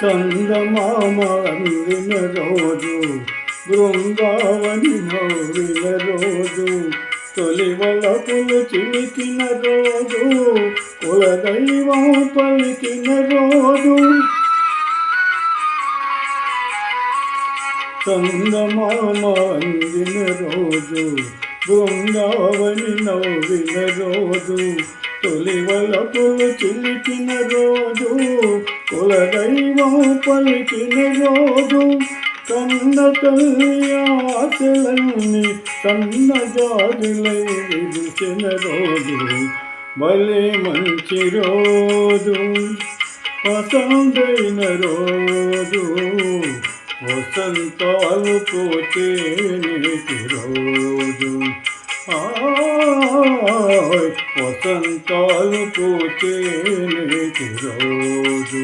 చందమామ అందిన రోజు, బృందావని నవ్విన రోజు, తొలి వలపులు చిలికిన రోజు, కులదైవం పలికిన రోజు. చందమామ అందిన రోజు, బృందావని నవ్విన రోజు, తొలి వలపులు చిలికిన రోజు, కులదైవం పలికిన రోజు. కన్న తల్లి ఆశలన్నీ సన్నజాజులై విరిసిన రోజు, భలే మంచి రోజు, పసందైన రోజు, వసంతాలు పోతే నేటి రోజు. వసంతాలు పోతే నేటి రోజు.